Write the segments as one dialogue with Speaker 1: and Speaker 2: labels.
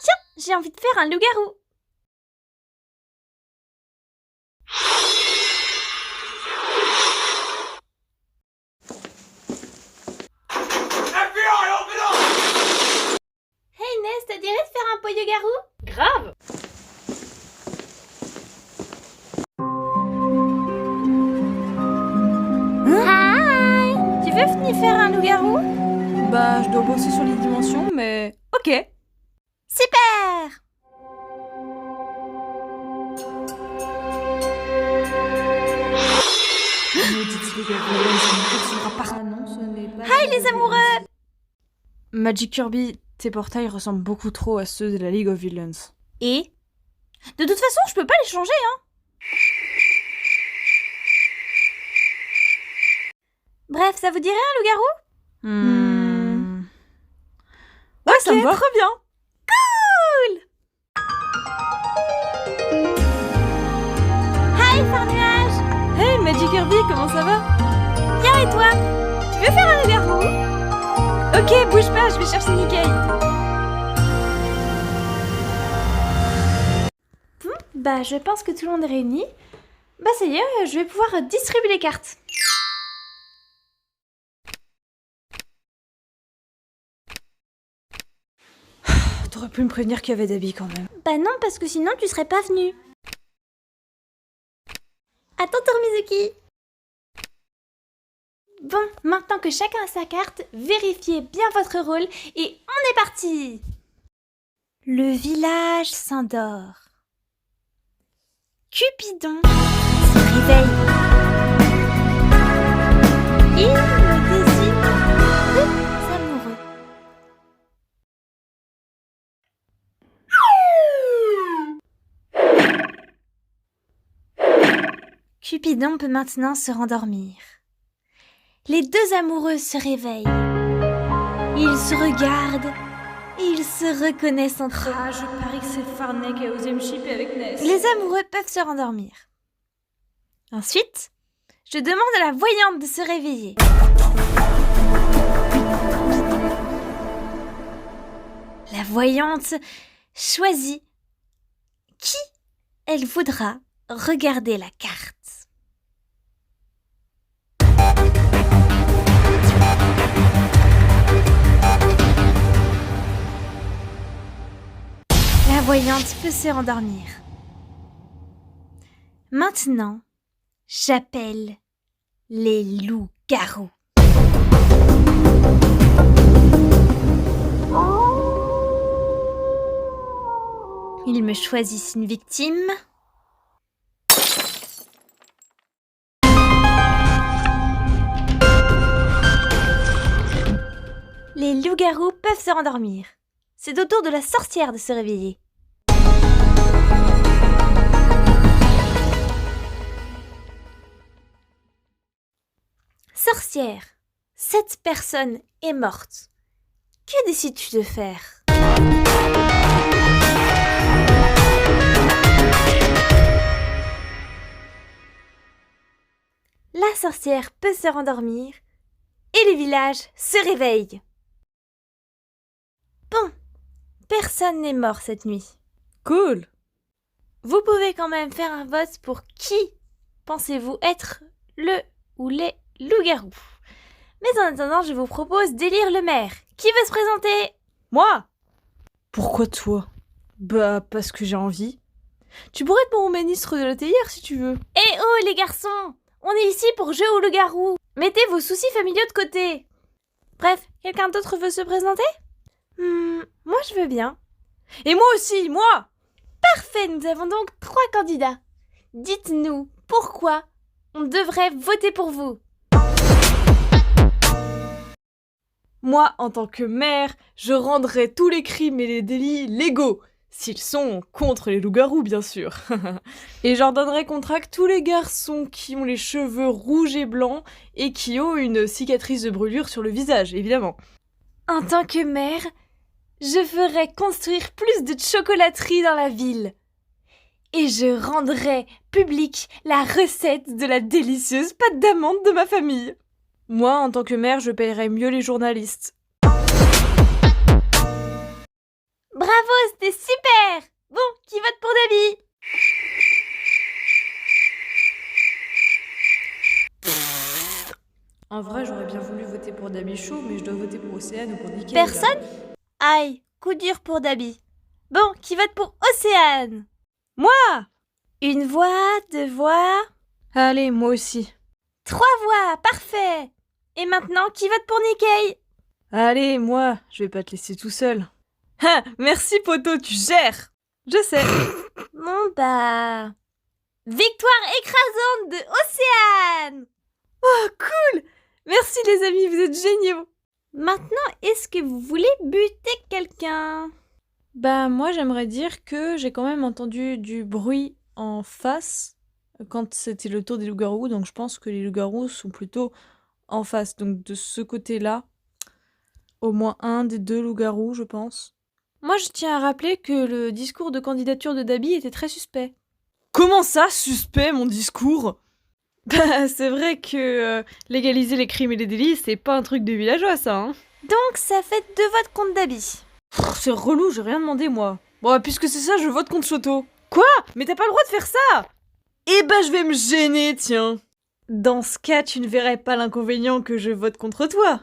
Speaker 1: Tiens, j'ai envie de faire un loup-garou. Hey Inès, ça dirait de faire un pot de garou?
Speaker 2: Grave!
Speaker 1: Hi! Tu veux venir faire un loup-garou?
Speaker 2: Bah, je dois bosser sur les dimensions, mais ok.
Speaker 1: Super! Hi les amoureux!
Speaker 2: Magic Kirby, tes portails ressemblent beaucoup trop à ceux de la League of Villains.
Speaker 1: Et? De toute façon, je peux pas les changer, hein. Bref, ça vous dirait un loup-garou?
Speaker 2: Ouais, ça me va. Très bien.
Speaker 1: Cool! Hi, Phare-Nuage!
Speaker 2: Hey, Magic Kirby, comment ça va?
Speaker 1: Bien et toi? Tu veux faire un loup-garou?
Speaker 2: Ok, bouge pas, je vais chercher Nikkei.
Speaker 1: Bah, je pense que tout le monde est réuni. Bah, ça y est, je vais pouvoir distribuer les cartes.
Speaker 2: T'aurais pu me prévenir qu'il y avait Dabi quand même.
Speaker 1: Bah non, parce que sinon tu serais pas venu. Attends, Mizuki. Bon, maintenant que chacun a sa carte, vérifiez bien votre rôle et on est parti. Le village s'endort. Cupidon se réveille. Il me désigne deux amoureux. Cupidon peut maintenant se rendormir. Les deux amoureux se réveillent. Ils se regardent et ils se reconnaissent entre eux.
Speaker 2: Ah, je parie que c'est Farnek qui a osé me shipper avec Ness.
Speaker 1: Les amoureux peuvent se rendormir. Ensuite, je demande à la voyante de se réveiller. La voyante choisit qui elle voudra regarder la carte. La voyante peut se rendormir. Maintenant, j'appelle les loups-garous. Ils me choisissent une victime. Les loups-garous peuvent se rendormir. C'est au tour de la sorcière de se réveiller. Sorcière, cette personne est morte. Que décides-tu de faire? La sorcière peut se rendormir et le village se réveille. Bon, personne n'est mort cette nuit.
Speaker 2: Cool.
Speaker 1: Vous pouvez quand même faire un vote pour qui pensez-vous être le ou les loups-garous. Mais en attendant, je vous propose d'élire le maire. Qui veut se présenter?
Speaker 2: Moi? Pourquoi toi? Bah, parce que j'ai envie. Tu pourrais être mon ministre de la théière si tu veux.
Speaker 1: Eh oh les garçons! On est ici pour jouer au loup-garou. Mettez vos soucis familiaux de côté. Bref, quelqu'un d'autre veut se présenter? Moi je veux bien.
Speaker 2: Et moi aussi, moi!
Speaker 1: Parfait, nous avons donc 3 candidats. Dites-nous pourquoi on devrait voter pour vous.
Speaker 2: Moi, en tant que maire, je rendrai tous les crimes et les délits légaux, s'ils sont contre les loups-garous, bien sûr. Et j'ordonnerai qu'on traque tous les garçons qui ont les cheveux rouges et blancs et qui ont une cicatrice de brûlure sur le visage, évidemment.
Speaker 1: En tant que maire, je ferai construire plus de chocolateries dans la ville. Et je rendrai publique la recette de la délicieuse pâte d'amande de ma famille.
Speaker 2: Moi, en tant que maire, je payerai mieux les journalistes.
Speaker 1: Bravo c'était super! Bon, qui vote pour Dabi?
Speaker 2: En vrai, j'aurais bien voulu voter pour Dabichou, mais je dois voter pour Océane ou pour Nickel.
Speaker 1: Personne? Aïe, coup dur pour Dabi. Bon, qui vote pour Océane?
Speaker 2: Moi!
Speaker 1: Une voix, deux voix,
Speaker 2: Allez, moi aussi.
Speaker 1: 3 voix, parfait! Et maintenant, qui vote pour Nikkei?
Speaker 2: Allez, moi, je vais pas te laisser tout seul. Ah, merci poto, tu gères. Je sais.
Speaker 1: Bon bah... Victoire écrasante de Océane!
Speaker 2: Oh, cool! Merci les amis, vous êtes géniaux.
Speaker 1: Maintenant, est-ce que vous voulez buter quelqu'un?
Speaker 2: Bah moi j'aimerais dire que j'ai quand même entendu du bruit en face quand c'était le tour des loups-garous, donc je pense que les loups-garous sont plutôt en face. Donc de ce côté-là, au moins un des deux loups-garous, je pense. Moi je tiens à rappeler que le discours de candidature de Dabi était très suspect. Comment ça, suspect, mon discours? Bah c'est vrai que légaliser les crimes et les délits, c'est pas un truc de villageois ça, hein.
Speaker 1: Donc ça fait 2 votes contre Dabi.
Speaker 2: C'est relou, j'ai rien demandé moi. Bon, puisque c'est ça, je vote contre Soto. Quoi? Mais t'as pas le droit de faire ça! Eh ben, je vais me gêner, tiens. Dans ce cas, tu ne verrais pas l'inconvénient que je vote contre toi.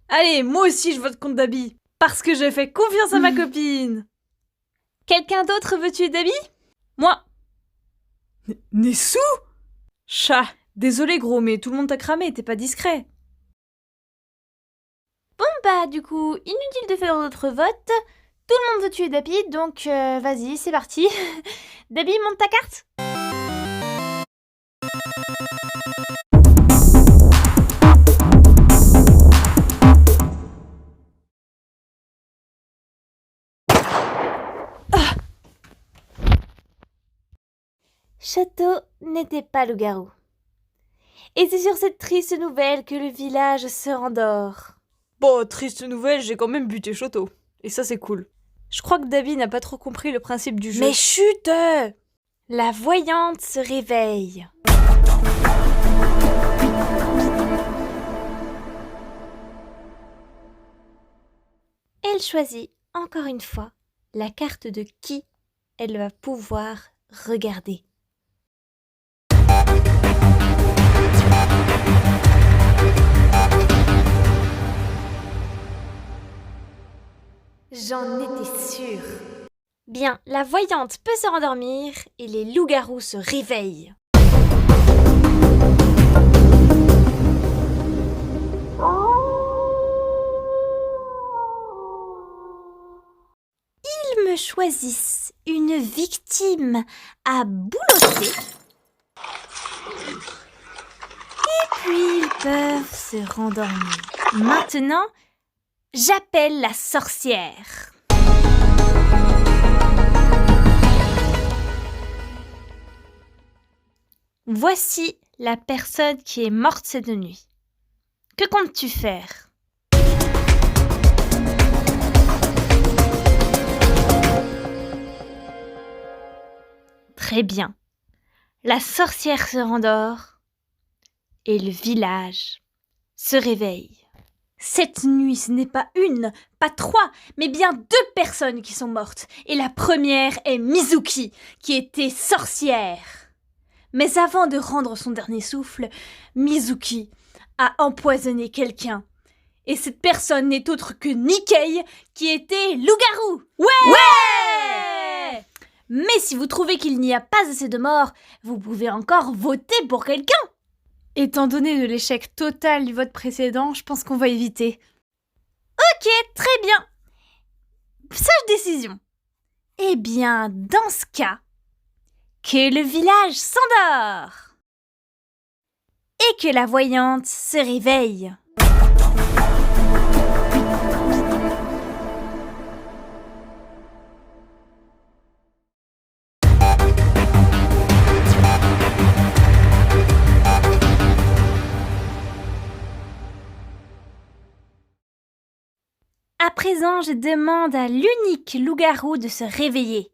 Speaker 2: Allez, moi aussi je vote contre Dabi. Parce que j'ai fait confiance à ma copine.
Speaker 1: Quelqu'un d'autre veut tuer Dabi?
Speaker 2: Moi. Nessou? Chat. Désolé gros, mais tout le monde t'a cramé, t'es pas discret.
Speaker 1: Bon bah du coup, inutile de faire d'autres votes. Tout le monde veut tuer Dabi, donc vas-y, c'est parti. Dabi, monte ta carte. Château n'était pas loup-garou. Et c'est sur cette triste nouvelle que le village se rendort.
Speaker 2: Bon, triste nouvelle, j'ai quand même buté Choto. Et ça, c'est cool. Je crois que Dabi n'a pas trop compris le principe du jeu.
Speaker 1: Mais chut! La voyante se réveille. Elle choisit encore une fois la carte de qui elle va pouvoir regarder. J'en étais sûre. Bien, la voyante peut se rendormir et les loups-garous se réveillent. Ils me choisissent une victime à boulotter. Et puis ils peuvent se rendormir. Maintenant, j'appelle la sorcière. Voici la personne qui est morte cette nuit. Que comptes-tu faire? Très bien. La sorcière se rendort et le village se réveille. Cette nuit, ce n'est pas une, pas 3, mais bien 2 personnes qui sont mortes. Et la première est Mizuki, qui était sorcière. Mais avant de rendre son dernier souffle, Mizuki a empoisonné quelqu'un. Et cette personne n'est autre que Nikkei, qui était loup-garou. Ouais! Mais si vous trouvez qu'il n'y a pas assez de morts, vous pouvez encore voter pour quelqu'un.
Speaker 2: Étant donné de l'échec total du vote précédent, je pense qu'on va éviter.
Speaker 1: Ok, très bien. Sage décision. Eh bien, dans ce cas, que le village s'endort et que la voyante se réveille. À présent, je demande à l'unique loup-garou de se réveiller.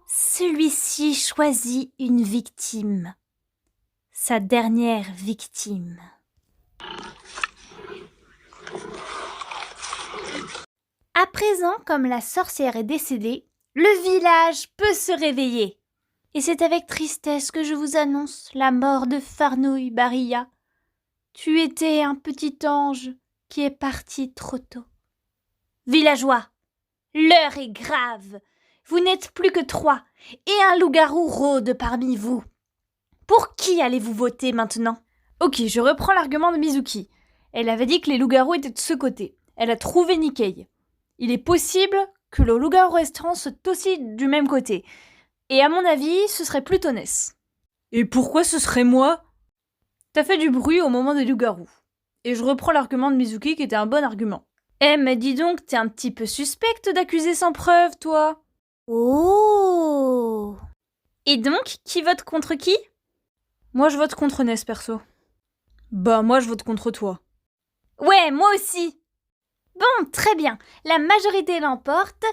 Speaker 1: Celui-ci choisit une victime. sa dernière victime. À présent, comme la sorcière est décédée, le village peut se réveiller. Et c'est avec tristesse que je vous annonce la mort de Farnouille Barilla. Tu étais un petit ange qui est parti trop tôt. Villageois, l'heure est grave. Vous n'êtes plus que 3 et un loup-garou rôde parmi vous. Pour qui allez-vous voter maintenant?
Speaker 2: Ok, je reprends l'argument de Mizuki. Elle avait dit que les loups-garous étaient de ce côté. Elle a trouvé Nikkei. Il est possible que le loup-garou restaurant soit aussi du même côté. Et à mon avis, ce serait plutôt Ness. Et pourquoi ce serait moi? T'as fait du bruit au moment des loups-garous. Et je reprends l'argument de Mizuki qui était un bon argument. Eh, mais dis donc, t'es un petit peu suspecte d'accuser sans preuve, toi.
Speaker 1: Oh! Et donc, qui vote contre qui?
Speaker 2: Moi, je vote contre Ness, perso. Bah, moi, je vote contre toi.
Speaker 1: Ouais, moi aussi. Bon, très bien. La majorité l'emporte.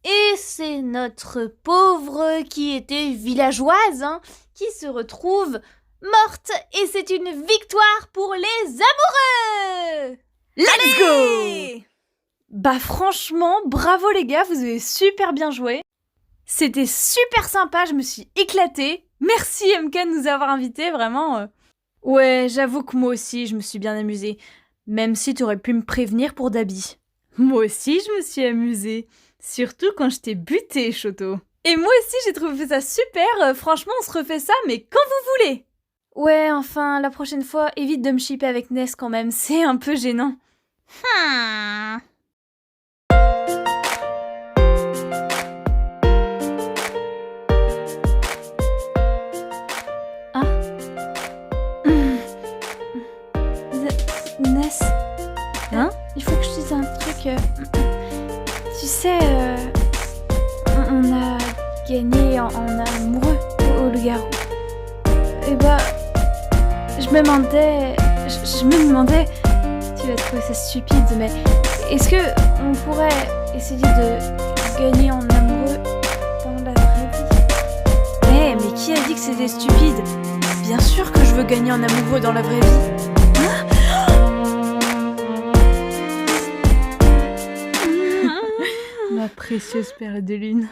Speaker 1: Et c'est notre pauvre qui était villageoise qui se retrouve morte. Et c'est une victoire pour les amoureux.
Speaker 2: Let's go! Bah franchement, bravo les gars, vous avez super bien joué. C'était super sympa, je me suis éclatée. Merci MK de nous avoir invités, vraiment. Ouais, j'avoue que moi aussi, je me suis bien amusée. Même si tu aurais pu me prévenir pour Dabi. Moi aussi, je me suis amusée. Surtout quand je t'ai buté, Choto. Et moi aussi, j'ai trouvé ça super. Franchement, on se refait ça, mais quand vous voulez. Ouais, enfin, la prochaine fois, évite de me shipper avec Ness quand même. C'est un peu gênant. Ness,
Speaker 1: Hein?
Speaker 2: il faut que je te dise un truc. Tu sais, on a gagné en amoureux au loup-garou. Et bah, je me demandais, tu vas trouver ça stupide, mais est-ce que on pourrait essayer de gagner en amoureux dans la vraie vie? Mais qui a dit que c'était stupide? Bien sûr que je veux gagner en amoureux dans la vraie vie. Ma précieuse perle de lune.